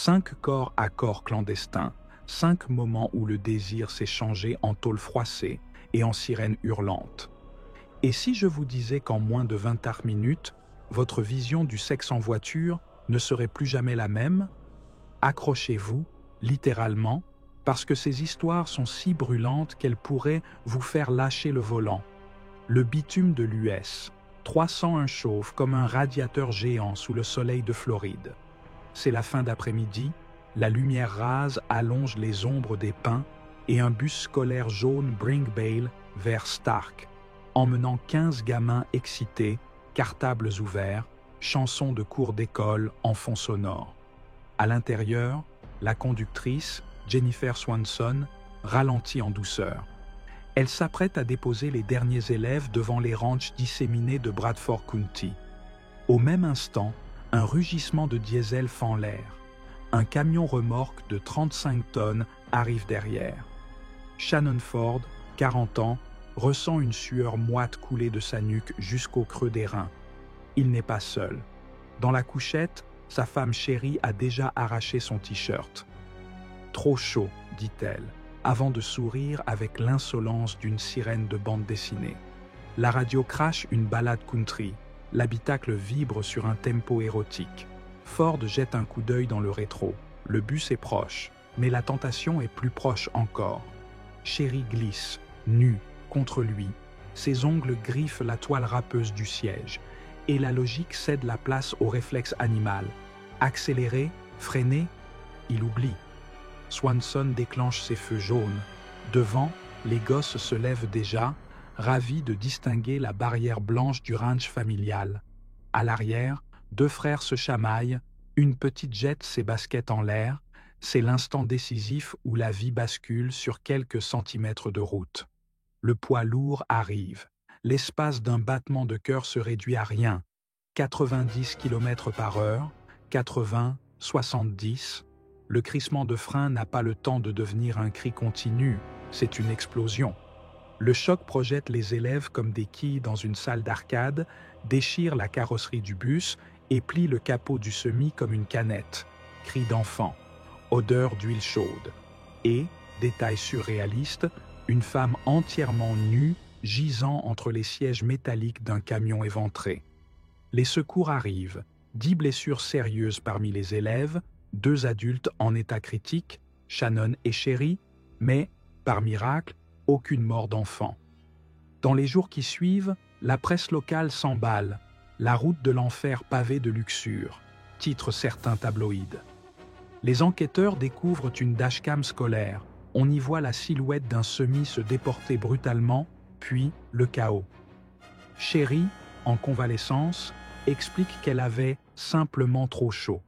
5 corps à corps clandestins, 5 moments où le désir s'est changé en tôle froissée et en sirène hurlante. Et si je vous disais qu'en moins de 20 minutes, votre vision du sexe en voiture ne serait plus jamais la même? Accrochez-vous, littéralement, parce que ces histoires sont si brûlantes qu'elles pourraient vous faire lâcher le volant. Le bitume de l'US, 301 chauve comme un radiateur géant sous le soleil de Floride. C'est la fin d'après-midi, la lumière rase allonge les ombres des pins et un bus scolaire jaune brinque Bale vers Stark, emmenant 15 gamins excités, cartables ouverts, chansons de cours d'école en fond sonore. À l'intérieur, la conductrice, Jennifer Swanson, ralentit en douceur. Elle s'apprête à déposer les derniers élèves devant les ranchs disséminés de Bradford County. Au même instant, un rugissement de diesel fend l'air. Un camion remorque de 35 tonnes arrive derrière. Shannon Ford, 40 ans, ressent une sueur moite couler de sa nuque jusqu'au creux des reins. Il n'est pas seul. Dans la couchette, sa femme chérie a déjà arraché son t-shirt. « Trop chaud », dit-elle, avant de sourire avec l'insolence d'une sirène de bande dessinée. La radio crache une ballade country. L'habitacle vibre sur un tempo érotique. Ford jette un coup d'œil dans le rétro. Le bus est proche, mais la tentation est plus proche encore. Chérie glisse, nue, contre lui. Ses ongles griffent la toile râpeuse du siège. Et la logique cède la place au réflexe animal. Accélérer, freiner, il oublie. Swanson déclenche ses feux jaunes. Devant, les gosses se lèvent déjà, ravis de distinguer la barrière blanche du ranch familial. À l'arrière, 2 frères se chamaillent, une petite jette ses baskets en l'air. C'est l'instant décisif où la vie bascule sur quelques centimètres de route. Le poids lourd arrive. L'espace d'un battement de cœur se réduit à rien. 90 km/h, 80, 70. Le crissement de frein n'a pas le temps de devenir un cri continu, c'est une explosion. Le choc projette les élèves comme des quilles dans une salle d'arcade, déchire la carrosserie du bus et plie le capot du semi comme une canette. Cri d'enfant, odeur d'huile chaude. Et, détail surréaliste, une femme entièrement nue gisant entre les sièges métalliques d'un camion éventré. Les secours arrivent, 10 blessures sérieuses parmi les élèves, 2 adultes en état critique, Shannon et Sherry, mais, par miracle, aucune mort d'enfant. Dans les jours qui suivent, la presse locale s'emballe, la route de l'enfer pavée de luxure, titrent certains tabloïds. Les enquêteurs découvrent une dashcam scolaire, on y voit la silhouette d'un semi se déporter brutalement, puis le chaos. Sherry, en convalescence, explique qu'elle avait simplement trop chaud.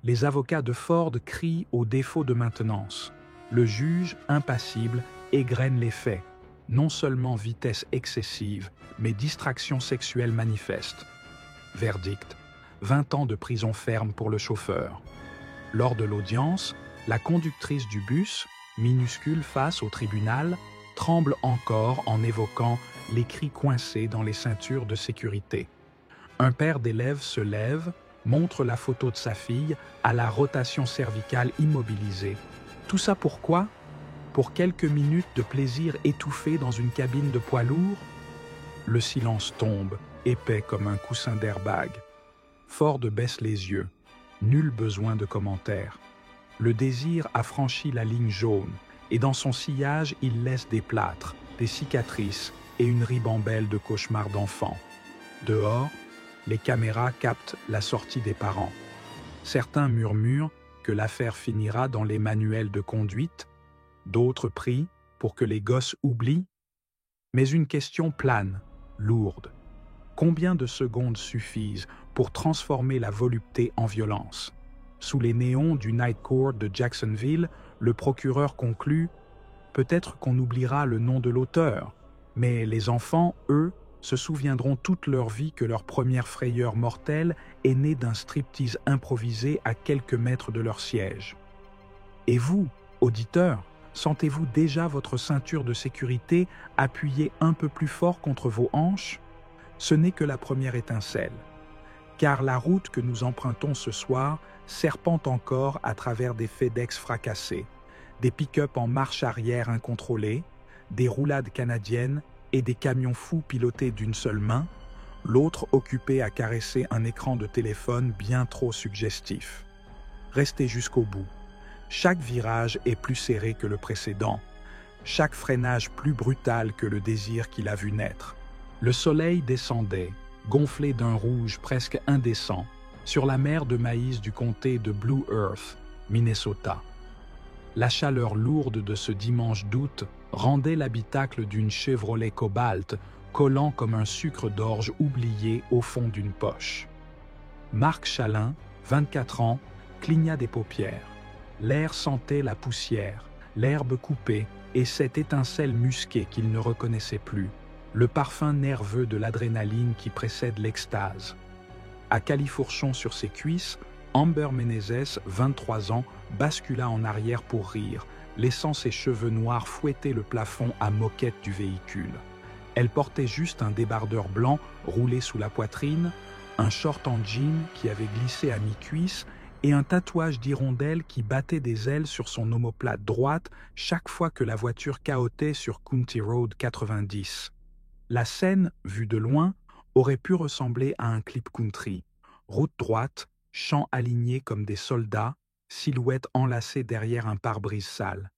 Les avocats de Ford crient au défaut de maintenance. Le juge, impassible, égrène les faits. Non seulement vitesse excessive, mais distraction sexuelle manifeste. Verdict, 20 ans de prison ferme pour le chauffeur. Lors de l'audience, la conductrice du bus, minuscule face au tribunal, tremble encore en évoquant les cris coincés dans les ceintures de sécurité. Un père d'élèves se lève, montre la photo de sa fille à la rotation cervicale immobilisée. Tout ça pourquoi? Pour quelques minutes de plaisir étouffé dans une cabine de poids lourd? Le silence tombe, épais comme un coussin d'airbag. Ford baisse les yeux. Nul besoin de commentaires. Le désir a franchi la ligne jaune, et dans son sillage, il laisse des plâtres, des cicatrices et une ribambelle de cauchemars d'enfants. Dehors, les caméras captent la sortie des parents. Certains murmurent que l'affaire finira dans les manuels de conduite, d'autres prient pour que les gosses oublient. Mais une question plane, lourde. Combien de secondes suffisent pour transformer la volupté en violence? Sous les néons du Night Court de Jacksonville, le procureur conclut « Peut-être qu'on oubliera le nom de l'auteur, mais les enfants, eux, se souviendront toute leur vie que leur première frayeur mortelle est née d'un striptease improvisé à quelques mètres de leur siège. Et vous, auditeurs, sentez-vous déjà votre ceinture de sécurité appuyée un peu plus fort contre vos hanches? Ce n'est que la première étincelle. Car la route que nous empruntons ce soir, serpentent encore à travers des FedEx fracassés, des pick-up en marche arrière incontrôlée, des roulades canadiennes et des camions fous pilotés d'une seule main, l'autre occupé à caresser un écran de téléphone bien trop suggestif. Restez jusqu'au bout. Chaque virage est plus serré que le précédent, chaque freinage plus brutal que le désir qu'il a vu naître. Le soleil descendait, gonflé d'un rouge presque indécent, sur la mer de maïs du comté de Blue Earth, Minnesota. La chaleur lourde de ce dimanche d'août rendait l'habitacle d'une Chevrolet Cobalt collant comme un sucre d'orge oublié au fond d'une poche. Marc Chalin, 24 ans, cligna des paupières. L'air sentait la poussière, l'herbe coupée et cette étincelle musquée qu'il ne reconnaissait plus, le parfum nerveux de l'adrénaline qui précède l'extase. À califourchon sur ses cuisses, Amber Menezes, 23 ans, bascula en arrière pour rire, laissant ses cheveux noirs fouetter le plafond à moquette du véhicule. Elle portait juste un débardeur blanc roulé sous la poitrine, un short en jean qui avait glissé à mi-cuisse et un tatouage d'hirondelle qui battait des ailes sur son omoplate droite chaque fois que la voiture cahotait sur County Road 90. La scène, vue de loin, aurait pu ressembler à un clip country. Route droite, champs alignés comme des soldats, silhouettes enlacées derrière un pare-brise sale.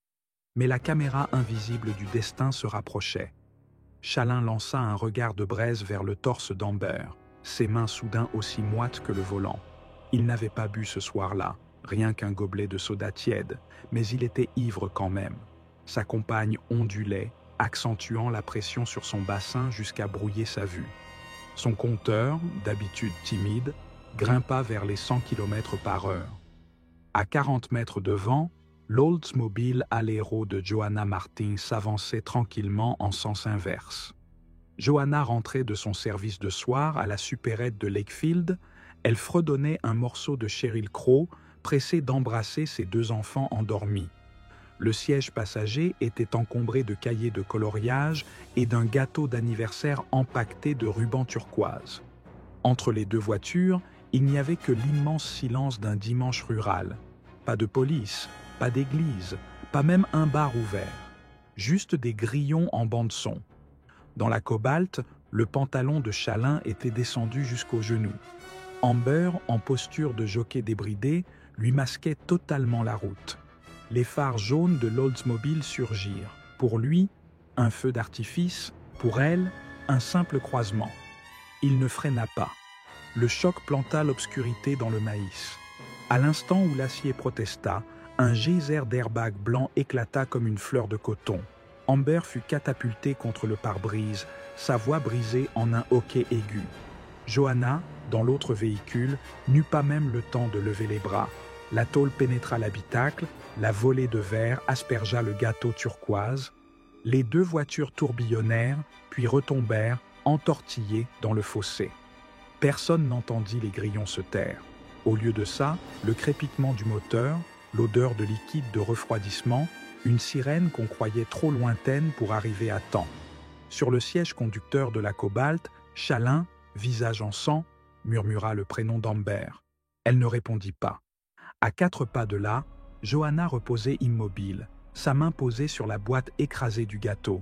Mais la caméra invisible du destin se rapprochait. Chalin lança un regard de braise vers le torse d'Amber, ses mains soudain aussi moites que le volant. Il n'avait pas bu ce soir-là, rien qu'un gobelet de soda tiède, mais il était ivre quand même. Sa compagne ondulait, accentuant la pression sur son bassin jusqu'à brouiller sa vue. Son compteur, d'habitude timide, grimpa vers les 100 km/h. À 40 mètres devant, l'Oldsmobile Alero de Johanna Martin s'avançait tranquillement en sens inverse. Johanna rentrait de son service de soir à la supérette de Lakefield. Elle fredonnait un morceau de Sheryl Crow, pressée d'embrasser ses 2 enfants endormis. Le siège passager était encombré de cahiers de coloriage et d'un gâteau d'anniversaire empaqueté de rubans turquoise. Entre les 2 voitures, il n'y avait que l'immense silence d'un dimanche rural. Pas de police, pas d'église, pas même un bar ouvert. Juste des grillons en bande-son. Dans la Cobalt, le pantalon de Chalin était descendu jusqu'aux genoux. Amber, en posture de jockey débridé, lui masquait totalement la route. Les phares jaunes de l'Oldsmobile surgirent. Pour lui, un feu d'artifice, pour elle, un simple croisement. Il ne freina pas. Le choc planta l'obscurité dans le maïs. À l'instant où l'acier protesta, un geyser d'airbag blanc éclata comme une fleur de coton. Amber fut catapultée contre le pare-brise, sa voix brisée en un hoquet aigu. Johanna, dans l'autre véhicule, n'eut pas même le temps de lever les bras. La tôle pénétra l'habitacle, la volée de verre aspergea le gâteau turquoise. Les 2 voitures tourbillonnèrent, puis retombèrent, entortillées dans le fossé. Personne n'entendit les grillons se taire. Au lieu de ça, le crépitement du moteur, l'odeur de liquide de refroidissement, une sirène qu'on croyait trop lointaine pour arriver à temps. Sur le siège conducteur de la Cobalt, Chalin, visage en sang, murmura le prénom d'Amber. Elle ne répondit pas. À 4 pas de là, Johanna reposait immobile, sa main posée sur la boîte écrasée du gâteau.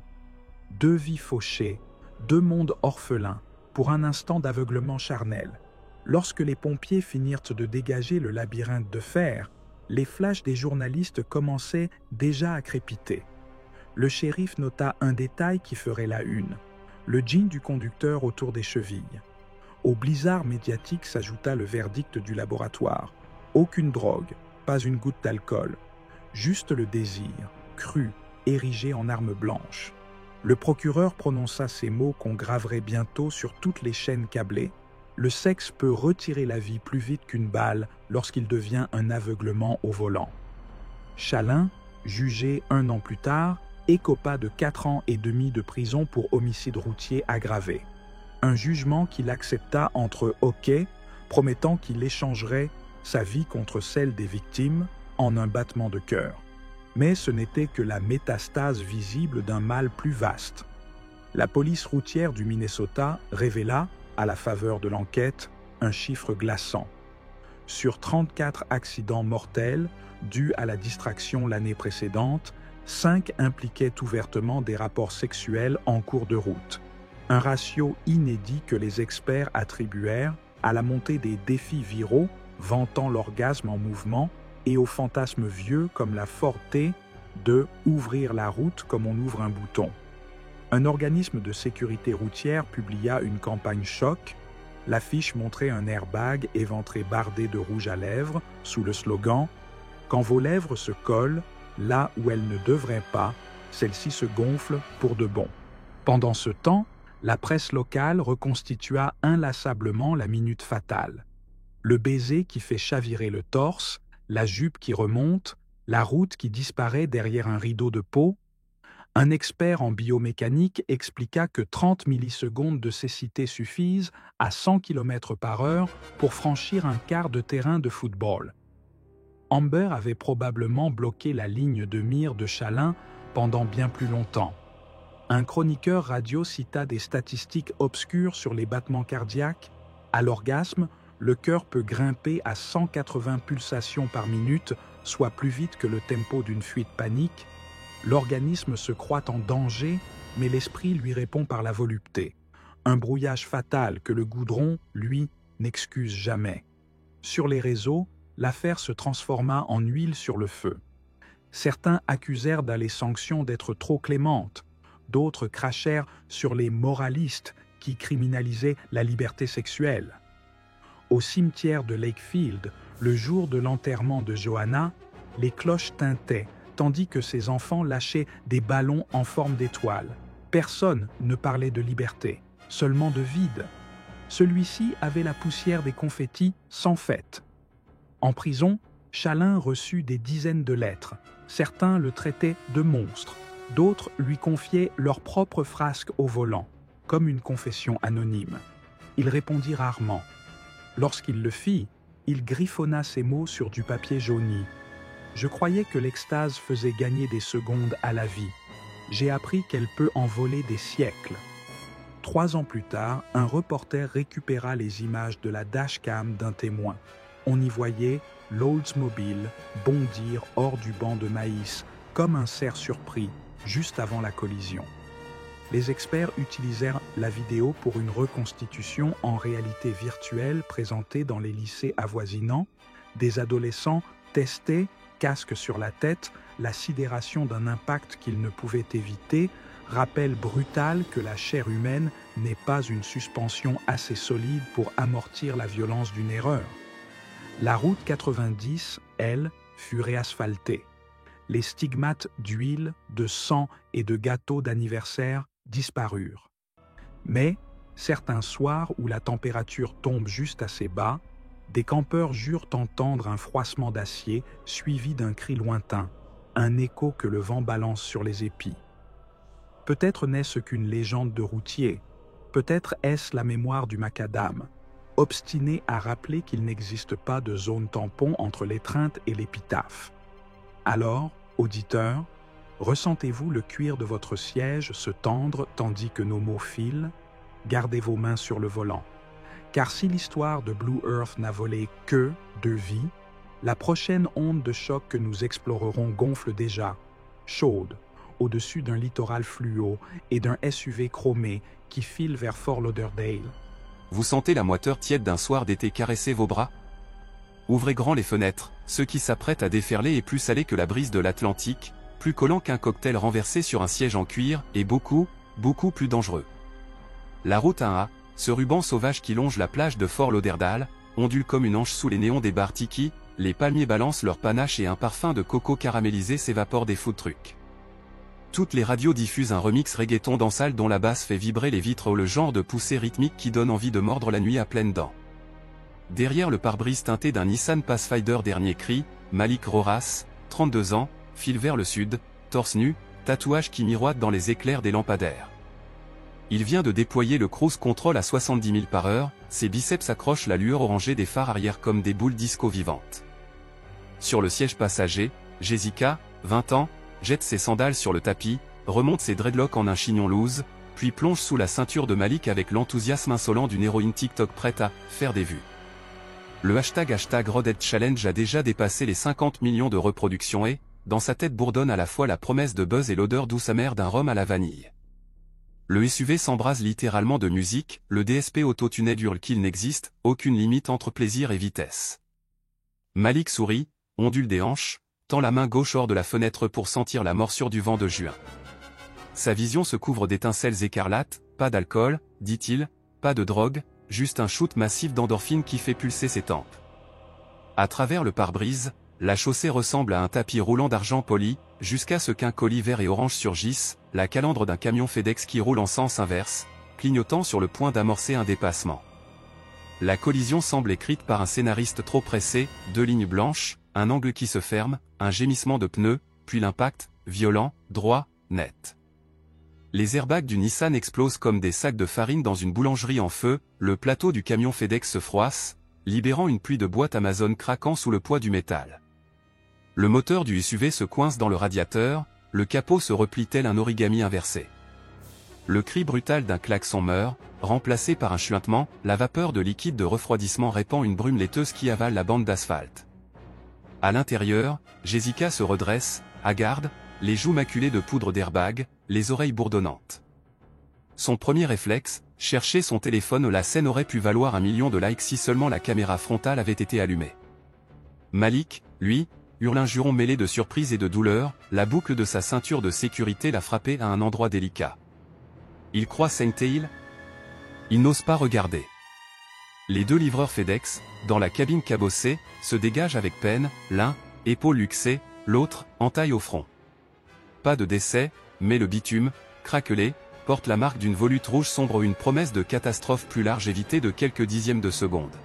2 vies fauchées, 2 mondes orphelins, pour un instant d'aveuglement charnel. Lorsque les pompiers finirent de dégager le labyrinthe de fer, les flashs des journalistes commençaient déjà à crépiter. Le shérif nota un détail qui ferait la une, le jean du conducteur autour des chevilles. Au blizzard médiatique s'ajouta le verdict du laboratoire. Aucune drogue, pas une goutte d'alcool, juste le désir, cru, érigé en arme blanche. Le procureur prononça ces mots qu'on graverait bientôt sur toutes les chaînes câblées. Le sexe peut retirer la vie plus vite qu'une balle lorsqu'il devient un aveuglement au volant. Chalin, jugé 1 an plus tard, écopa de 4 ans et demi de prison pour homicide routier aggravé. Un jugement qu'il accepta entre hoquets, promettant qu'il échangerait sa vie contre celle des victimes en un battement de cœur. Mais ce n'était que la métastase visible d'un mal plus vaste. La police routière du Minnesota révéla, à la faveur de l'enquête, un chiffre glaçant. Sur 34 accidents mortels dus à la distraction l'année précédente, 5 impliquaient ouvertement des rapports sexuels en cours de route. Un ratio inédit que les experts attribuèrent à la montée des défis viraux vantant l'orgasme en mouvement et au fantasme vieux comme la forté de « ouvrir la route comme on ouvre un bouton ». Un organisme de sécurité routière publia une campagne choc. L'affiche montrait un airbag éventré bardé de rouge à lèvres sous le slogan « Quand vos lèvres se collent, là où elles ne devraient pas, celles-ci se gonflent pour de bon ». Pendant ce temps, la presse locale reconstitua inlassablement la minute fatale. Le baiser qui fait chavirer le torse, la jupe qui remonte, la route qui disparaît derrière un rideau de peau. Un expert en biomécanique expliqua que 30 millisecondes de cécité suffisent à 100 km/h pour franchir un quart de terrain de football. Amber avait probablement bloqué la ligne de mire de Chalin pendant bien plus longtemps. Un chroniqueur radio cita des statistiques obscures sur les battements cardiaques. À l'orgasme, le cœur peut grimper à 180 pulsations par minute, soit plus vite que le tempo d'une fuite panique. L'organisme se croit en danger, mais l'esprit lui répond par la volupté. Un brouillage fatal que le goudron, lui, n'excuse jamais. Sur les réseaux, l'affaire se transforma en huile sur le feu. Certains accusèrent les sanctions d'être trop clémentes. D'autres crachèrent sur les moralistes qui criminalisaient la liberté sexuelle. Au cimetière de Lakefield, le jour de l'enterrement de Johanna, les cloches tintaient, tandis que ses enfants lâchaient des ballons en forme d'étoile. Personne ne parlait de liberté, seulement de vide. Celui-ci avait la poussière des confettis sans fête. En prison, Chalin reçut des dizaines de lettres. Certains le traitaient de monstre. D'autres lui confiaient leur propre frasque au volant, comme une confession anonyme. Il répondit rarement. Lorsqu'il le fit, il griffonna ses mots sur du papier jauni. « Je croyais que l'extase faisait gagner des secondes à la vie. J'ai appris qu'elle peut en voler des siècles. » 3 ans plus tard, un reporter récupéra les images de la dashcam d'un témoin. On y voyait l'Oldsmobile bondir hors du banc de maïs, comme un cerf surpris, juste avant la collision. Les experts utilisèrent la vidéo pour une reconstitution en réalité virtuelle présentée dans les lycées avoisinants. Des adolescents testaient, casque sur la tête, la sidération d'un impact qu'ils ne pouvaient éviter, rappel brutal que la chair humaine n'est pas une suspension assez solide pour amortir la violence d'une erreur. La route 90, elle, fut réasphaltée. Les stigmates d'huile, de sang et de gâteaux d'anniversaire disparurent. Mais, certains soirs où la température tombe juste assez bas, des campeurs jurent entendre un froissement d'acier suivi d'un cri lointain, un écho que le vent balance sur les épis. Peut-être n'est-ce qu'une légende de routier, peut-être est-ce la mémoire du macadam, obstiné à rappeler qu'il n'existe pas de zone tampon entre l'étreinte et l'épitaphe. Alors, auditeurs, ressentez-vous le cuir de votre siège se tendre tandis que nos mots filent? Gardez vos mains sur le volant. Car si l'histoire de Blue Earth n'a volé que 2 vies, la prochaine onde de choc que nous explorerons gonfle déjà, chaude, au-dessus d'un littoral fluo et d'un SUV chromé qui file vers Fort Lauderdale. Vous sentez la moiteur tiède d'un soir d'été caresser vos bras? Ouvrez grand les fenêtres, ceux qui s'apprêtent à déferler est plus salé que la brise de l'Atlantique, plus collant qu'un cocktail renversé sur un siège en cuir, et beaucoup, beaucoup plus dangereux. La route 1A, ce ruban sauvage qui longe la plage de Fort Lauderdale, ondule comme une anche sous les néons des bars tiki, les palmiers balancent leur panache et un parfum de coco caramélisé s'évapore des food trucks. Toutes les radios diffusent un remix reggaeton dansal dont la basse fait vibrer les vitres, le genre de poussée rythmique qui donne envie de mordre la nuit à pleines dents. Derrière le pare-brise teinté d'un Nissan Pathfinder dernier cri, Malik Roras, 32 ans, file vers le sud, torse nu, tatouage qui miroite dans les éclairs des lampadaires. Il vient de déployer le cruise control à 70 000 par heure, ses biceps accrochent la lueur orangée des phares arrière comme des boules disco vivantes. Sur le siège passager, Jessica, 20 ans, jette ses sandales sur le tapis, remonte ses dreadlocks en un chignon loose, puis plonge sous la ceinture de Malik avec l'enthousiasme insolent d'une héroïne TikTok prête à faire des vues. Le hashtag Roadhead Challenge a déjà dépassé les 50 millions de reproductions et, dans sa tête bourdonne à la fois la promesse de buzz et l'odeur douce amère d'un rhum à la vanille. Le SUV s'embrase littéralement de musique, le DSP auto-tuned hurle qu'il n'existe aucune limite entre plaisir et vitesse. Malik sourit, ondule des hanches, tend la main gauche hors de la fenêtre pour sentir la morsure du vent de juin. Sa vision se couvre d'étincelles écarlates, pas d'alcool, dit-il, pas de drogue, juste un shoot massif d'endorphine qui fait pulser ses tempes. À travers le pare-brise, la chaussée ressemble à un tapis roulant d'argent poli, jusqu'à ce qu'un colis vert et orange surgisse, la calandre d'un camion FedEx qui roule en sens inverse, clignotant sur le point d'amorcer un dépassement. La collision semble écrite par un scénariste trop pressé, 2 lignes blanches, un angle qui se ferme, un gémissement de pneus, puis l'impact, violent, droit, net. Les airbags du Nissan explosent comme des sacs de farine dans une boulangerie en feu, le plateau du camion FedEx se froisse, libérant une pluie de boîtes Amazon craquant sous le poids du métal. Le moteur du SUV se coince dans le radiateur, le capot se replie tel un origami inversé. Le cri brutal d'un klaxon meurt, remplacé par un chuintement, la vapeur de liquide de refroidissement répand une brume laiteuse qui avale la bande d'asphalte. À l'intérieur, Jessica se redresse, hagarde, les joues maculées de poudre d'airbag, les oreilles bourdonnantes. Son premier réflexe, chercher son téléphone. La scène aurait pu valoir 1 million de likes si seulement la caméra frontale avait été allumée. Malik, lui, hurle un juron mêlé de surprise et de douleur, la boucle de sa ceinture de sécurité l'a frappé à un endroit délicat. Il croit Saint-Hill. Il n'ose pas regarder. Les 2 livreurs FedEx, dans la cabine cabossée, se dégagent avec peine, l'un, épaule luxée, l'autre, entaille au front. Pas de décès, mais le bitume, craquelé, porte la marque d'une volute rouge sombre, une promesse de catastrophe plus large évitée de quelques dixièmes de seconde.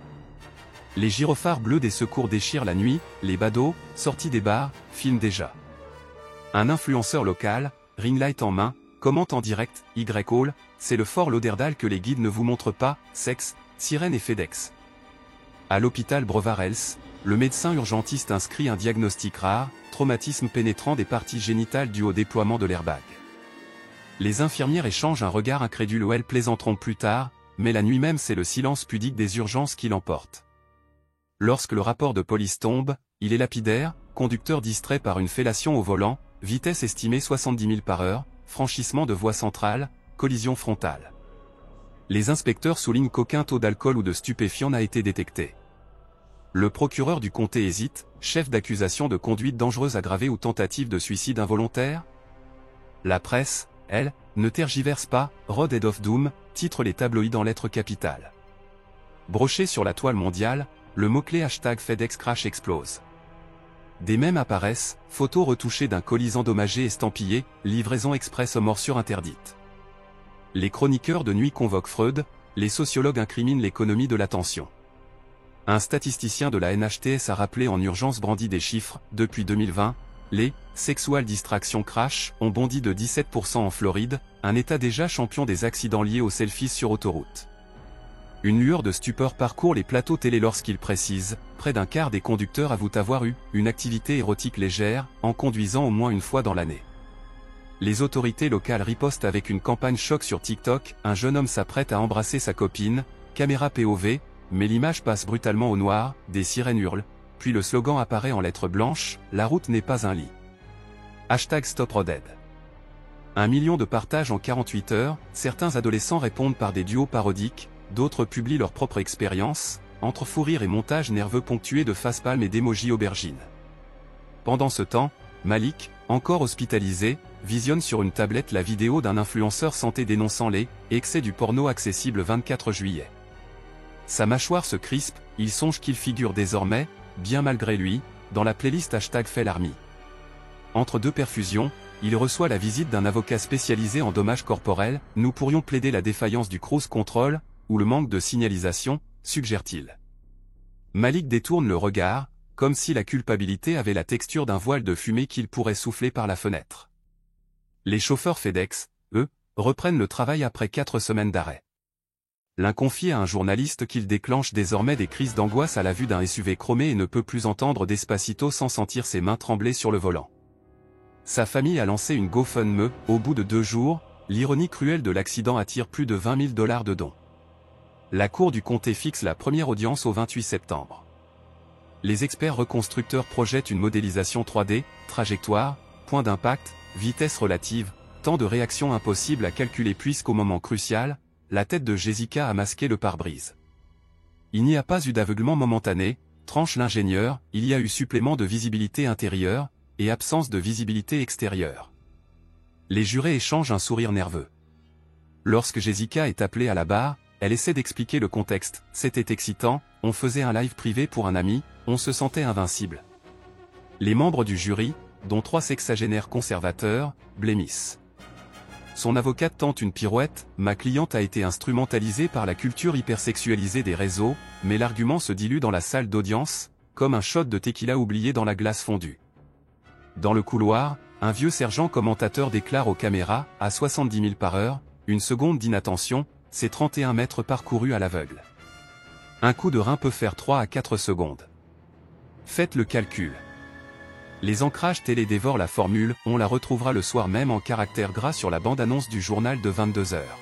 Les gyrophares bleus des secours déchirent la nuit, les badauds, sortis des bars, filment déjà. Un influenceur local, ring light en main, commente en direct, Y-Hall, c'est le Fort Lauderdale que les guides ne vous montrent pas, sexe, sirène et FedEx. À l'hôpital Brevard-Health, le médecin urgentiste inscrit un diagnostic rare, traumatisme pénétrant des parties génitales dû au déploiement de l'airbag. Les infirmières échangent un regard incrédule où elles plaisanteront plus tard, mais la nuit même c'est le silence pudique des urgences qui l'emporte. Lorsque le rapport de police tombe, il est lapidaire, conducteur distrait par une fellation au volant, vitesse estimée 70 000 par heure, franchissement de voie centrale, collision frontale. Les inspecteurs soulignent qu'aucun taux d'alcool ou de stupéfiants n'a été détecté. Le procureur du comté hésite, chef d'accusation de conduite dangereuse aggravée ou tentative de suicide involontaire. La presse, elle, ne tergiverse pas, Roadhead of Doom, titre les tabloïds en lettres capitales. Broché sur la toile mondiale, le mot-clé #FedEx Crash explose. Des mèmes apparaissent, photos retouchées d'un colis endommagé estampillé, livraison express aux morsures interdites. Les chroniqueurs de nuit convoquent Freud, les sociologues incriminent l'économie de l'attention. Un statisticien de la NHTS a rappelé en urgence brandi des chiffres, depuis 2020, les « sexual distraction crash » ont bondi de 17% en Floride, un état déjà champion des accidents liés aux selfies sur autoroute. Une lueur de stupeur parcourt les plateaux télé lorsqu'il précise, près d'un quart des conducteurs avouent avoir eu une activité érotique légère, en conduisant au moins une fois dans l'année. Les autorités locales ripostent avec une campagne choc sur TikTok, un jeune homme s'apprête à embrasser sa copine, caméra POV, mais l'image passe brutalement au noir, des sirènes hurlent, puis le slogan apparaît en lettres blanches, la route n'est pas un lit. #StopRoadhead. 1 million de partages en 48 heures, certains adolescents répondent par des duos parodiques, d'autres publient leur propre expérience, entre fou rire et montage nerveux ponctué de facepalm et d'émojis aubergines. Pendant ce temps, Malik, encore hospitalisé, visionne sur une tablette la vidéo d'un influenceur santé dénonçant les excès du porno accessible 24 juillet. Sa mâchoire se crispe, il songe qu'il figure désormais, bien malgré lui, dans la playlist #FellArmy. Entre 2 perfusions, il reçoit la visite d'un avocat spécialisé en dommages corporels, nous pourrions plaider la défaillance du cruise control, ou le manque de signalisation, suggère-t-il. Malik détourne le regard, comme si la culpabilité avait la texture d'un voile de fumée qu'il pourrait souffler par la fenêtre. Les chauffeurs FedEx, eux, reprennent le travail après 4 semaines d'arrêt. L'un confie à un journaliste qu'il déclenche désormais des crises d'angoisse à la vue d'un SUV chromé et ne peut plus entendre Despacito sans sentir ses mains trembler sur le volant. Sa famille a lancé une GoFundMe, au bout de 2 jours, l'ironie cruelle de l'accident attire plus de $20 000 de dons. La cour du comté fixe la première audience au 28 septembre. les experts reconstructeurs projettent une modélisation 3D, trajectoire, point d'impact, vitesse relative, temps de réaction impossible à calculer puisqu'au moment crucial, la tête de Jessica a masqué le pare-brise. Il n'y a pas eu d'aveuglement momentané, tranche l'ingénieur, il y a eu supplément de visibilité intérieure, et absence de visibilité extérieure. Les jurés échangent un sourire nerveux. Lorsque Jessica est appelée à la barre, elle essaie d'expliquer le contexte, c'était excitant, on faisait un live privé pour un ami, on se sentait invincible. Les membres du jury, dont 3 sexagénaires conservateurs, blêmissent. Son avocate tente une pirouette, ma cliente a été instrumentalisée par la culture hypersexualisée des réseaux, mais l'argument se dilue dans la salle d'audience, comme un shot de tequila oublié dans la glace fondue. Dans le couloir, un vieux sergent commentateur déclare aux caméras, à 70 000 par heure, une seconde d'inattention, c'est 31 mètres parcourus à l'aveugle. Un coup de rein peut faire 3 à 4 secondes. Faites le calcul. Les ancrages télé dévorent la formule, on la retrouvera le soir même en caractère gras sur la bande-annonce du journal de 22 heures.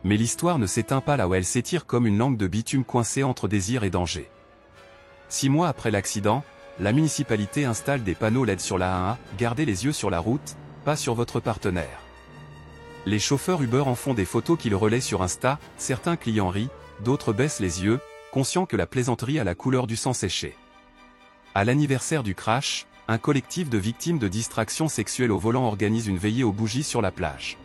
Mais l'histoire ne s'éteint pas là où elle s'étire comme une langue de bitume coincée entre désir et danger. 6 mois après l'accident, la municipalité installe des panneaux LED sur la 1A, gardez les yeux sur la route, pas sur votre partenaire. Les chauffeurs Uber en font des photos qu'ils relaient sur Insta, certains clients rient, d'autres baissent les yeux, conscients que la plaisanterie a la couleur du sang séché. À l'anniversaire du crash, un collectif de victimes de distraction sexuelle au volant organise une veillée aux bougies sur la plage.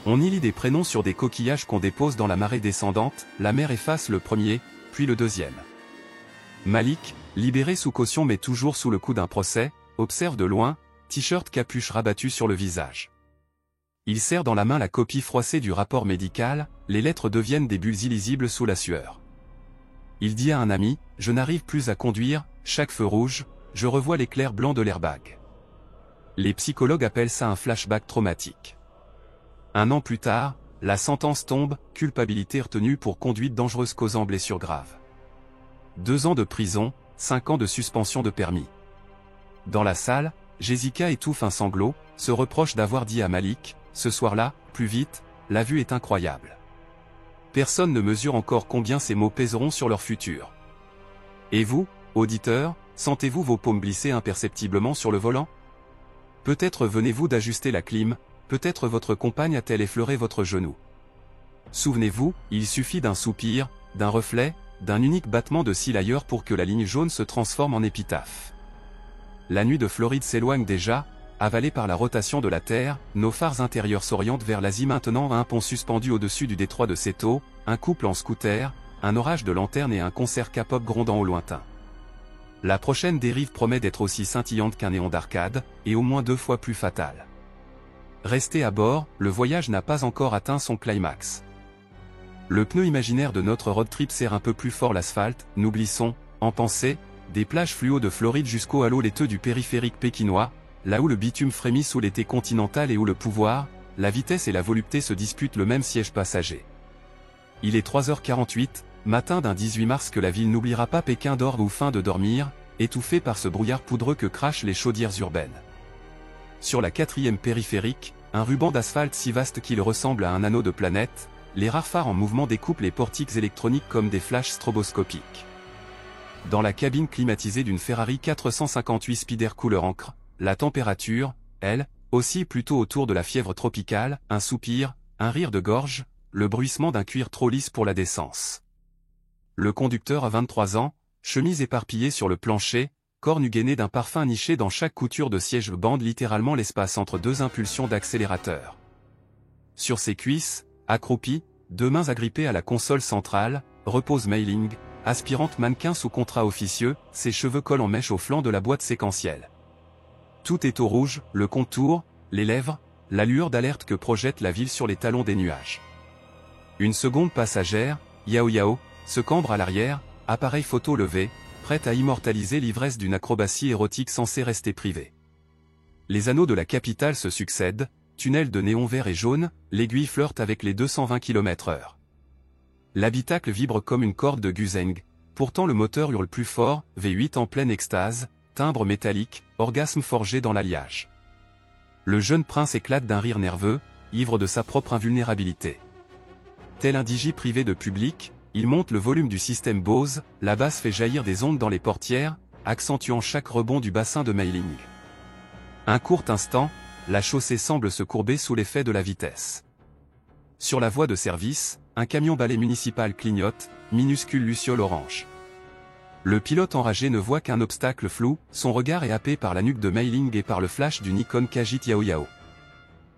On y lit des prénoms sur des coquillages qu'on dépose dans la marée descendante, la mer efface le premier, puis le deuxième. Malik, libéré sous caution mais toujours sous le coup d'un procès, observe de loin, t-shirt capuche rabattu sur le visage. Il serre dans la main la copie froissée du rapport médical, les lettres deviennent des bulles illisibles sous la sueur. Il dit à un ami, je n'arrive plus à conduire, chaque feu rouge, je revois l'éclair blanc de l'airbag. Les psychologues appellent ça un flashback traumatique. 1 an plus tard, la sentence tombe, culpabilité retenue pour conduite dangereuse causant blessure grave. 2 ans de prison, 5 ans de suspension de permis. Dans la salle, Jessica étouffe un sanglot, se reproche d'avoir dit à Malik, ce soir-là, plus vite, la vue est incroyable. Personne ne mesure encore combien ces mots pèseront sur leur futur. Et vous, auditeurs, sentez-vous vos paumes glisser imperceptiblement sur le volant? Peut-être venez-vous d'ajuster la clim, peut-être votre compagne a-t-elle effleuré votre genou. Souvenez-vous, il suffit d'un soupir, d'un reflet, d'un unique battement de cils ailleurs pour que la ligne jaune se transforme en épitaphe. La nuit de Floride s'éloigne déjà, avalée par la rotation de la Terre, nos phares intérieurs s'orientent vers l'Asie maintenant à un pont suspendu au-dessus du détroit de Seto, un couple en scooter, un orage de lanternes et un concert K-pop grondant au lointain. La prochaine dérive promet d'être aussi scintillante qu'un néon d'arcade, et au moins 2 fois plus fatale. Restez à bord, le voyage n'a pas encore atteint son climax. Le pneu imaginaire de notre road trip serre un peu plus fort l'asphalte, nous glissons, en pensée, des plages fluo de Floride jusqu'au halo laiteux du périphérique pékinois, là où le bitume frémit sous l'été continental et où le pouvoir, la vitesse et la volupté se disputent le même siège passager. Il est 3h48, matin d'un 18 mars que la ville n'oubliera pas. Pékin dort ou fin de dormir, étouffé par ce brouillard poudreux que crachent les chaudières urbaines. Sur la 4e périphérique, un ruban d'asphalte si vaste qu'il ressemble à un anneau de planète, les rares phares en mouvement découpent les portiques électroniques comme des flashs stroboscopiques. Dans la cabine climatisée d'une Ferrari 458 Spider couleur encre, la température, elle, oscille plutôt autour de la fièvre tropicale, un soupir, un rire de gorge, le bruissement d'un cuir trop lisse pour la décence. Le conducteur a 23 ans, chemise éparpillée sur le plancher, corps nu gainé d'un parfum niché dans chaque couture de siège bande littéralement l'espace entre 2 impulsions d'accélérateur. Sur ses cuisses, accroupi, 2 mains agrippées à la console centrale, repose Mailing, aspirante mannequin sous contrat officieux, ses cheveux collent en mèche au flanc de la boîte séquentielle. Tout est au rouge, le contour, les lèvres, la lueur d'alerte que projette la ville sur les talons des nuages. Une seconde passagère, Yao Yao, se cambre à l'arrière, appareil photo levé, prête à immortaliser l'ivresse d'une acrobatie érotique censée rester privée. Les anneaux de la capitale se succèdent, tunnels de néon vert et jaune, l'aiguille flirte avec les 220 km/h. L'habitacle vibre comme une corde de Guzeng, pourtant le moteur hurle plus fort, V8 en pleine extase, timbre métallique, orgasme forgé dans l'alliage. Le jeune prince éclate d'un rire nerveux, ivre de sa propre invulnérabilité. Tel un digi privé de public, Il monte le volume du système Bose, la basse fait jaillir des ondes dans les portières, accentuant chaque rebond du bassin de Mei Ling. Un court instant, la chaussée semble se courber sous l'effet de la vitesse. Sur la voie de service, un camion balai municipal clignote, minuscule luciole orange. Le pilote enragé ne voit qu'un obstacle flou, son regard est happé par la nuque de Mei Ling et par le flash du Nikon Kajit Yao Yao.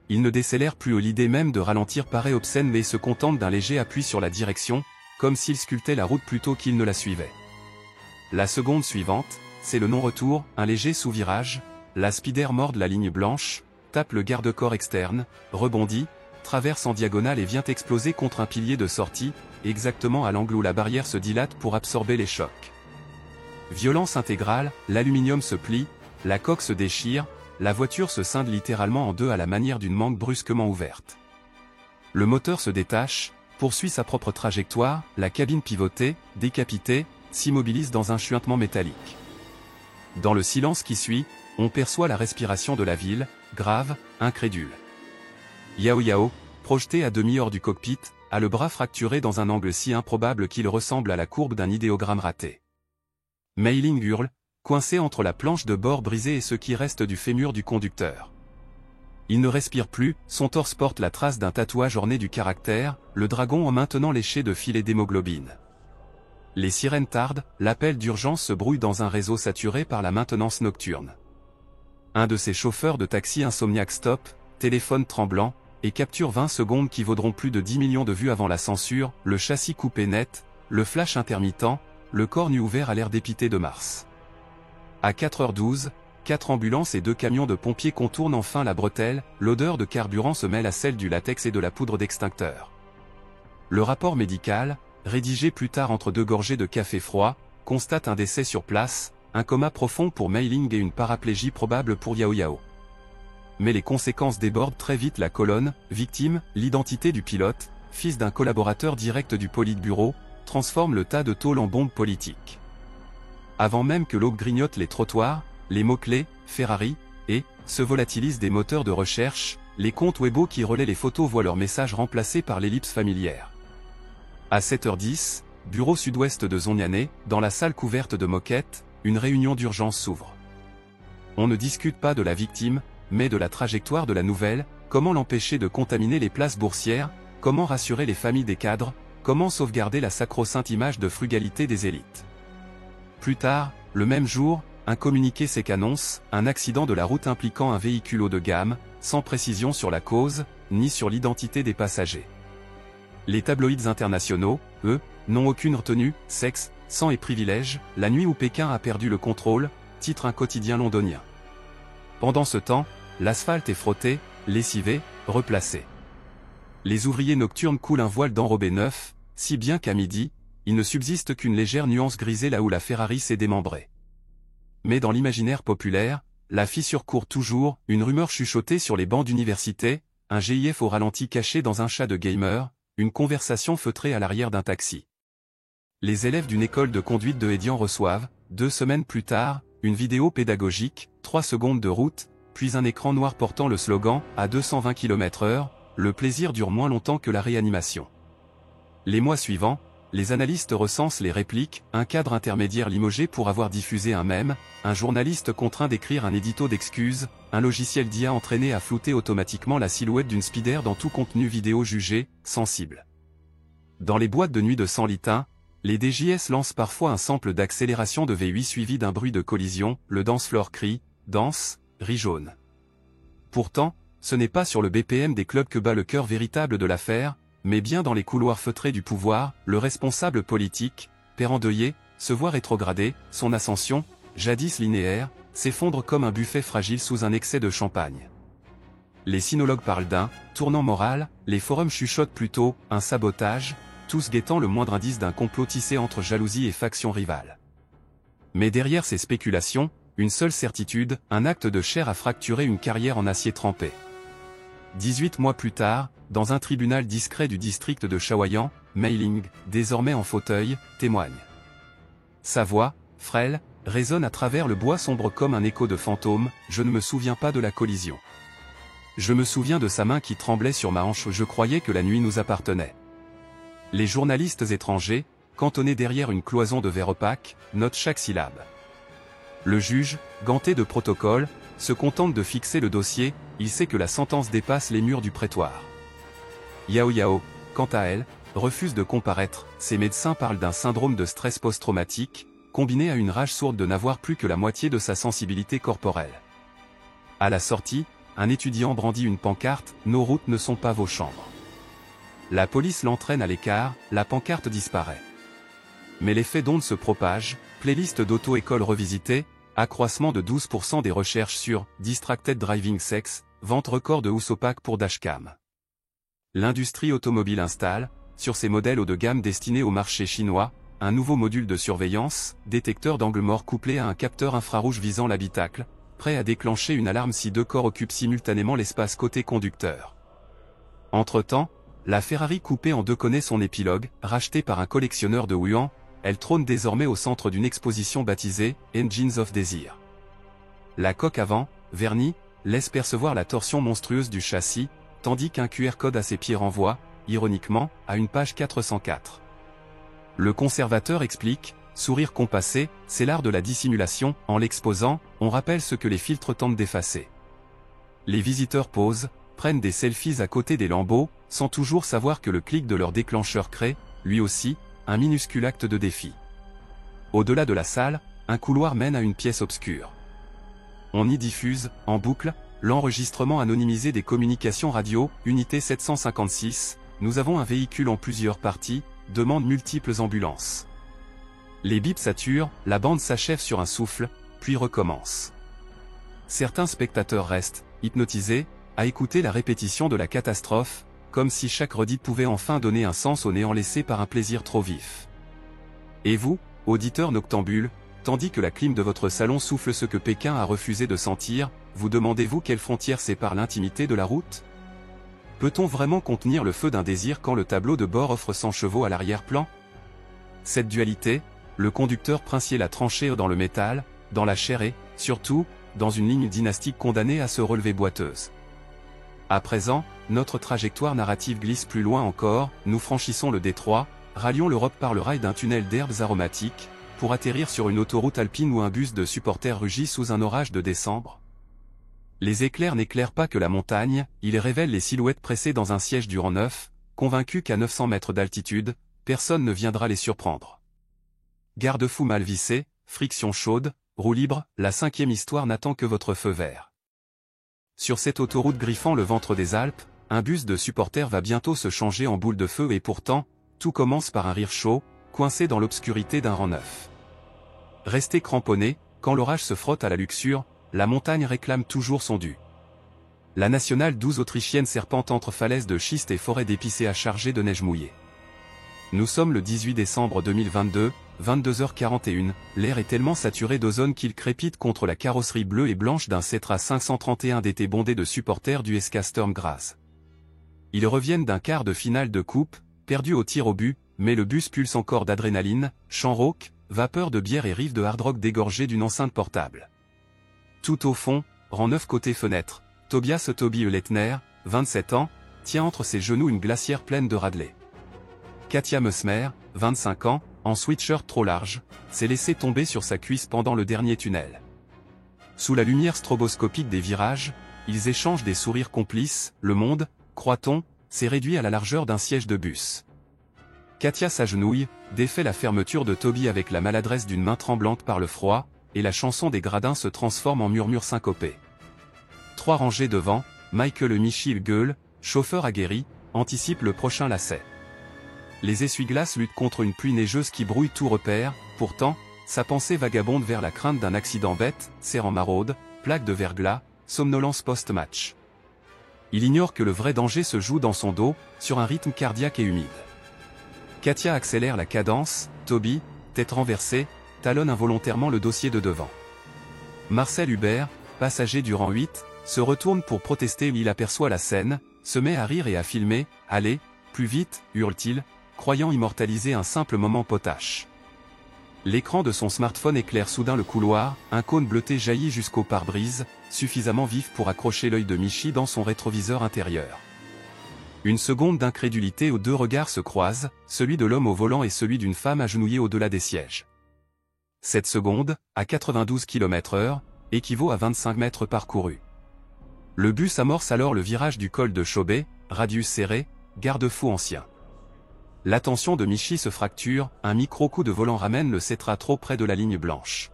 Il ne décélère plus, l'idée même de ralentir paraît obscène, mais se contente d'un léger appui sur la direction, comme s'il sculptait la route plutôt qu'il ne la suivait. La seconde suivante, c'est le non-retour, un léger sous-virage, la Spider morde la ligne blanche, tape le garde-corps externe, rebondit, traverse en diagonale et vient exploser contre un pilier de sortie, exactement à l'angle où la barrière se dilate pour absorber les chocs. Violence intégrale, l'aluminium se plie, la coque se déchire, la voiture se scinde littéralement en deux à la manière d'une mangue brusquement ouverte. Le moteur se détache, poursuit sa propre trajectoire, la cabine pivotée, décapitée, s'immobilise dans un chuintement métallique. Dans le silence qui suit, on perçoit la respiration de la ville, grave, incrédule. Yao Yao, projeté à demi hors du cockpit, a le bras fracturé dans un angle si improbable qu'il ressemble à la courbe d'un idéogramme raté. Mei Ling hurle, coincé entre la planche de bord brisée et ce qui reste du fémur du conducteur. Il ne respire plus, son torse porte la trace d'un tatouage orné du caractère, le dragon en maintenant léché de filets d'hémoglobine. Les sirènes tardent, l'appel d'urgence se brouille dans un réseau saturé par la maintenance nocturne. Un de ces chauffeurs de taxi insomniaque stoppe, téléphone tremblant, et capture 20 secondes qui vaudront plus de 10 millions de vues avant la censure, le châssis coupé net, le flash intermittent, le corps nu ouvert à l'air dépité de Mars. À 4h12, 4 ambulances et 2 camions de pompiers contournent enfin la bretelle, l'odeur de carburant se mêle à celle du latex et de la poudre d'extincteur. Le rapport médical, rédigé plus tard entre 2 gorgées de café froid, constate un décès sur place, un coma profond pour Mei Ling et une paraplégie probable pour Yao Yao. Mais les conséquences débordent très vite la colonne, victime, l'identité du pilote, fils d'un collaborateur direct du Politburo, transforme le tas de tôle en bombe politique. Avant même que l'aube grignote les trottoirs, les mots-clés, Ferrari, et, se volatilisent des moteurs de recherche, les comptes Weibo qui relaient les photos voient leurs messages remplacés par l'ellipse familière. À 7h10, bureau sud-ouest de Zhongnane, dans la salle couverte de moquettes, une réunion d'urgence s'ouvre. On ne discute pas de la victime, mais de la trajectoire de la nouvelle, comment l'empêcher de contaminer les places boursières, comment rassurer les familles des cadres, comment sauvegarder la sacro-sainte image de frugalité des élites. Plus tard, le même jour, un communiqué sec annonce un accident de la route impliquant un véhicule haut de gamme, sans précision sur la cause, ni sur l'identité des passagers. Les tabloïds internationaux, eux, n'ont aucune retenue, sexe, sang et privilèges, la nuit où Pékin a perdu le contrôle, titre un quotidien londonien. Pendant ce temps, l'asphalte est frotté, lessivé, replacé. Les ouvriers nocturnes coulent un voile d'enrobé neuf, si bien qu'à midi, il ne subsiste qu'une légère nuance grisée là où la Ferrari s'est démembrée. Mais dans l'imaginaire populaire, la fissure court toujours, une rumeur chuchotée sur les bancs d'université, un GIF au ralenti caché dans un chat de gamer, une conversation feutrée à l'arrière d'un taxi. Les élèves d'une école de conduite de Hédian reçoivent, 2 semaines plus tard, une vidéo pédagogique, 3 secondes de route, puis un écran noir portant le slogan « À 220 km/h, le plaisir dure moins longtemps que la réanimation ». Les mois suivants, les analystes recensent les répliques, un cadre intermédiaire limogé pour avoir diffusé un mème, un journaliste contraint d'écrire un édito d'excuses, un logiciel d'IA entraîné à flouter automatiquement la silhouette d'une spider dans tout contenu vidéo jugé sensible. Dans les boîtes de nuit de Sanlitin, les DJS lancent parfois un sample d'accélération de V8 suivi d'un bruit de collision, le dance floor crie, danse, riz jaune. Pourtant, ce n'est pas sur le BPM des clubs que bat le cœur véritable de l'affaire, mais bien dans les couloirs feutrés du pouvoir, le responsable politique, père endeuillé, se voit rétrogradé, son ascension, jadis linéaire, s'effondre comme un buffet fragile sous un excès de champagne. Les sinologues parlent d'un tournant moral, les forums chuchotent plutôt un sabotage, tous guettant le moindre indice d'un complot tissé entre jalousie et factions rivales. Mais derrière ces spéculations, une seule certitude, un acte de chair a fracturé une carrière en acier trempé. 18 mois plus tard, dans un tribunal discret du district de Chaoyang, Mei Ling, désormais en fauteuil, témoigne. Sa voix, frêle, résonne à travers le bois sombre comme un écho de fantôme, je ne me souviens pas de la collision. Je me souviens de sa main qui tremblait sur ma hanche, je croyais que la nuit nous appartenait. Les journalistes étrangers, cantonnés derrière une cloison de verre opaque, notent chaque syllabe. Le juge, ganté de protocole, se contente de fixer le dossier, il sait que la sentence dépasse les murs du prétoire. Yao Yao, quant à elle, refuse de comparaître, ses médecins parlent d'un syndrome de stress post-traumatique, combiné à une rage sourde de n'avoir plus que la moitié de sa sensibilité corporelle. À la sortie, un étudiant brandit une pancarte « Nos routes ne sont pas vos chambres ». La police l'entraîne à l'écart, la pancarte disparaît. Mais l'effet d'onde se propage, playlist d'auto-école revisitée, accroissement de 12% des recherches sur « Distracted Driving Sex », vente record de housse opaque pour dashcam. L'industrie automobile installe, sur ses modèles haut de gamme destinés au marché chinois, un nouveau module de surveillance, détecteur d'angle mort couplé à un capteur infrarouge visant l'habitacle, prêt à déclencher une alarme si deux corps occupent simultanément l'espace côté conducteur. Entre-temps, la Ferrari coupée en deux connaît son épilogue, rachetée par un collectionneur de Wuhan, elle trône désormais au centre d'une exposition baptisée « Engines of Desire ». La coque avant, vernie, laisse percevoir la torsion monstrueuse du châssis, tandis qu'un QR code à ses pieds renvoie, ironiquement, à une page 404. Le conservateur explique, sourire compassé, c'est l'art de la dissimulation, en l'exposant, on rappelle ce que les filtres tentent d'effacer. Les visiteurs posent, prennent des selfies à côté des lambeaux, sans toujours savoir que le clic de leur déclencheur crée, lui aussi, un minuscule acte de défi. Au-delà de la salle, un couloir mène à une pièce obscure. On y diffuse, en boucle, l'enregistrement anonymisé des communications radio, unité 756, nous avons un véhicule en plusieurs parties, demande multiples ambulances. Les bips saturent, la bande s'achève sur un souffle, puis recommence. Certains spectateurs restent, hypnotisés, à écouter la répétition de la catastrophe, comme si chaque redite pouvait enfin donner un sens au néant laissé par un plaisir trop vif. Et vous, auditeurs noctambules, tandis que la clim de votre salon souffle ce que Pékin a refusé de sentir, vous demandez-vous quelle frontière sépare l'intimité de la route? Peut-on vraiment contenir le feu d'un désir quand le tableau de bord offre 100 chevaux à l'arrière-plan? Cette dualité, le conducteur princier l'a tranchée dans le métal, dans la chair et, surtout, dans une ligne dynastique condamnée à se relever boiteuse. À présent, notre trajectoire narrative glisse plus loin encore, nous franchissons le détroit, rallions l'Europe par le rail d'un tunnel d'herbes aromatiques, pour atterrir sur une autoroute alpine où un bus de supporters rugit sous un orage de décembre. Les éclairs n'éclairent pas que la montagne, ils révèlent les silhouettes pressées dans un siège durant 9, convaincus qu'à 900 mètres d'altitude, personne ne viendra les surprendre. Garde-fou mal vissé, friction chaude, roue libre, la 5e histoire n'attend que votre feu vert. Sur cette autoroute griffant le ventre des Alpes, un bus de supporters va bientôt se changer en boule de feu et pourtant, tout commence par un rire chaud, coincé dans l'obscurité d'un rang 9. Restez cramponné, quand l'orage se frotte à la luxure, la montagne réclame toujours son dû. La nationale 12 autrichienne serpente entre falaises de schiste et forêts d'épicéas chargées de neige mouillée. Nous sommes le 18 décembre 2022, 22h41, l'air est tellement saturé d'ozone qu'il crépite contre la carrosserie bleue et blanche d'un Cetra 531 d'été bondé de supporters du SK Sturm Graz. Ils reviennent d'un quart de finale de coupe, perdu au tir au but, mais le bus pulse encore d'adrénaline, chant rauque, vapeur de bière et rives de hard rock dégorgées d'une enceinte portable. Tout au fond, rang 9 côté fenêtre, Tobias Lettner, 27 ans, tient entre ses genoux une glacière pleine de Radley. Katia Mesmer, 25 ans, en sweatshirt trop large, s'est laissé tomber sur sa cuisse pendant le dernier tunnel. Sous la lumière stroboscopique des virages, ils échangent des sourires complices, le monde, croit-on, s'est réduit à la largeur d'un siège de bus. Katia s'agenouille, défait la fermeture de Toby avec la maladresse d'une main tremblante par le froid, et la chanson des gradins se transforme en murmure syncopé. 3 rangées devant, Michael Michil gueule, chauffeur aguerri, anticipe le prochain lacet. Les essuie-glaces luttent contre une pluie neigeuse qui brouille tout repère, pourtant, sa pensée vagabonde vers la crainte d'un accident bête, serre en maraude, plaque de verglas, somnolence post-match. Il ignore que le vrai danger se joue dans son dos, sur un rythme cardiaque et humide. Katia accélère la cadence, Toby, tête renversée, talonne involontairement le dossier de devant. Marcel Hubert, passager du rang 8, se retourne pour protester. Il aperçoit la scène, se met à rire et à filmer, « Allez, plus vite !» hurle-t-il, croyant immortaliser un simple moment potache. L'écran de son smartphone éclaire soudain le couloir, un cône bleuté jaillit jusqu'au pare-brise, suffisamment vif pour accrocher l'œil de Michi dans son rétroviseur intérieur. Une seconde d'incrédulité où deux regards se croisent, celui de l'homme au volant et celui d'une femme agenouillée au-delà des sièges. Cette seconde, à 92 km/h, équivaut à 25 mètres parcourus. Le bus amorce alors le virage du col de Chauvet, radius serré, garde-fou ancien. L'attention de Michi se fracture, un micro-coup de volant ramène le Cetra trop près de la ligne blanche.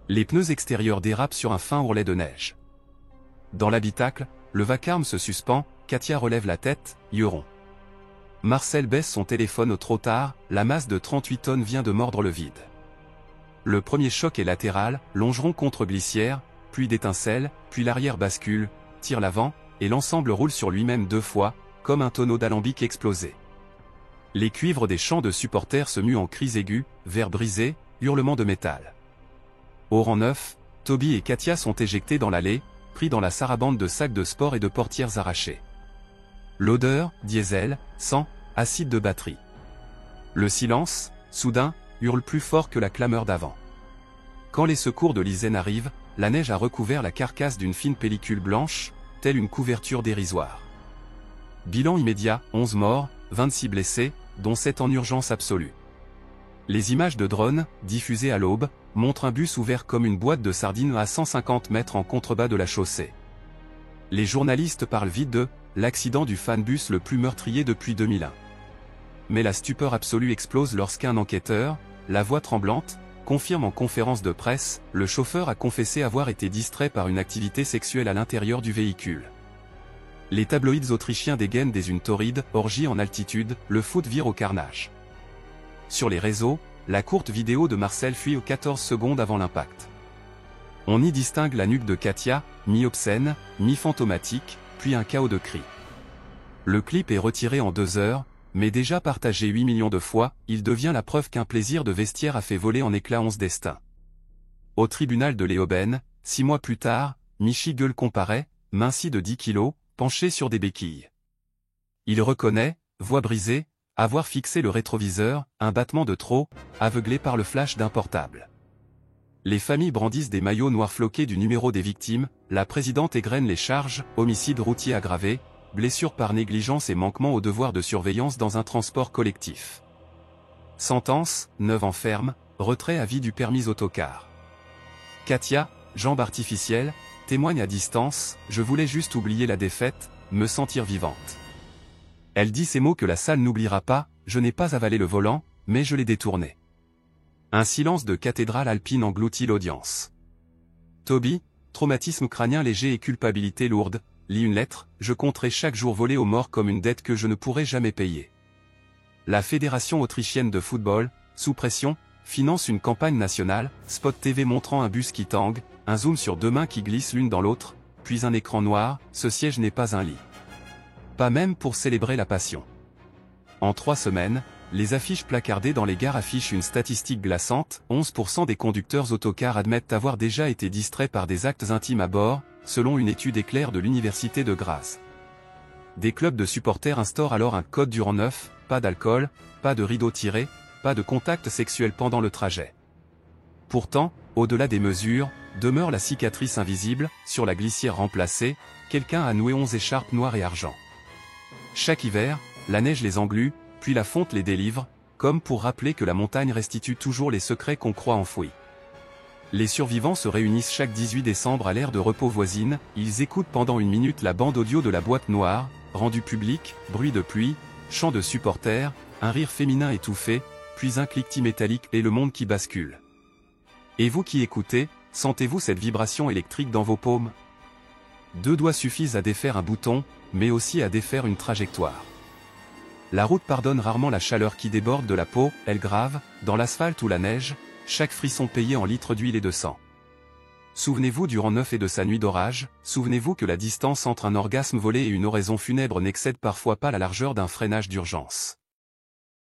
Les pneus extérieurs dérapent sur un fin ourlet de neige. Dans l'habitacle, le vacarme se suspend, Katia relève la tête, yeuron. Marcel baisse son téléphone trop tard, la masse de 38 tonnes vient de mordre le vide. Le premier choc est latéral, longeron contre glissière, pluie d'étincelles, puis l'arrière bascule, tire l'avant, et l'ensemble roule sur lui-même 2 fois, comme un tonneau d'alambic explosé. Les cuivres des chants de supporters se muent en cris aigus, verres brisés, hurlements de métal. Au rang 9, Toby et Katia sont éjectés dans l'allée, pris dans la sarabande de sacs de sport et de portières arrachées. L'odeur, diesel, sang, acide de batterie. Le silence, soudain, hurle plus fort que la clameur d'avant. Quand les secours de l'Isen arrivent, la neige a recouvert la carcasse d'une fine pellicule blanche, telle une couverture dérisoire. Bilan immédiat, 11 morts, 26 blessés, dont 7 en urgence absolue. Les images de drone, diffusées à l'aube, montrent un bus ouvert comme une boîte de sardines à 150 mètres en contrebas de la chaussée. Les journalistes parlent vite de « l'accident du fanbus le plus meurtrier depuis 2001 ». Mais la stupeur absolue explose lorsqu'un enquêteur, la voix tremblante, confirme en conférence de presse, le chauffeur a confessé avoir été distrait par une activité sexuelle à l'intérieur du véhicule. Les tabloïds autrichiens dégainent des une torride, orgie en altitude, le foot vire au carnage. Sur les réseaux, la courte vidéo de Marcel fuit aux 14 secondes avant l'impact. On y distingue la nuque de Katia, mi-obscène, mi-fantomatique, puis un chaos de cris. Le clip est retiré en 2 heures, mais déjà partagé 8 millions de fois, il devient la preuve qu'un plaisir de vestiaire a fait voler en éclats 11 destins. Au tribunal de Leoben, 6 mois plus tard, Michi Gueule comparaît, minci de 10 kilos, penché sur des béquilles. Il reconnaît, voix brisée, avoir fixé le rétroviseur, un battement de trop, aveuglé par le flash d'un portable. Les familles brandissent des maillots noirs floqués du numéro des victimes, la présidente égrène les charges, homicide routier aggravé, blessure par négligence et manquement au devoir de surveillance dans un transport collectif. Sentence, 9 ans ferme, retrait à vie du permis autocar. Katia, jambe artificielle, témoigne à distance, je voulais juste oublier la défaite, me sentir vivante. Elle dit ces mots que la salle n'oubliera pas, je n'ai pas avalé le volant, mais je l'ai détourné. Un silence de cathédrale alpine engloutit l'audience. Toby, traumatisme crânien léger et culpabilité lourde, lit une lettre, je compterai chaque jour volé aux morts comme une dette que je ne pourrai jamais payer. La Fédération autrichienne de football, sous pression, finance une campagne nationale, spot TV montrant un bus qui tangue, un zoom sur 2 mains qui glissent l'une dans l'autre, puis un écran noir, ce siège n'est pas un lit. Pas même pour célébrer la passion. En 3 semaines, les affiches placardées dans les gares affichent une statistique glaçante, 11% des conducteurs autocars admettent avoir déjà été distraits par des actes intimes à bord, selon une étude éclair de l'Université de Graz. Des clubs de supporters instaurent alors un code du rang 9, pas d'alcool, pas de rideau tiré, pas de contact sexuel pendant le trajet. Pourtant, au-delà des mesures, demeure la cicatrice invisible, sur la glissière remplacée, quelqu'un a noué 11 écharpes noires et argent. Chaque hiver, la neige les englue, puis la fonte les délivre, comme pour rappeler que la montagne restitue toujours les secrets qu'on croit enfouis. Les survivants se réunissent chaque 18 décembre à l'aire de repos voisine, ils écoutent pendant 1 minute la bande audio de la boîte noire, rendue publique, bruit de pluie, chants de supporters, un rire féminin étouffé, puis un cliquetis métallique et le monde qui bascule. Et vous qui écoutez, sentez-vous cette vibration électrique dans vos paumes? 2 doigts suffisent à défaire un bouton, mais aussi à défaire une trajectoire. La route pardonne rarement la chaleur qui déborde de la peau, elle grave, dans l'asphalte ou la neige, chaque frisson payé en litres d'huile et de sang. Souvenez-vous du rang 9 et de sa nuit d'orage, souvenez-vous que la distance entre un orgasme volé et une oraison funèbre n'excède parfois pas la largeur d'un freinage d'urgence.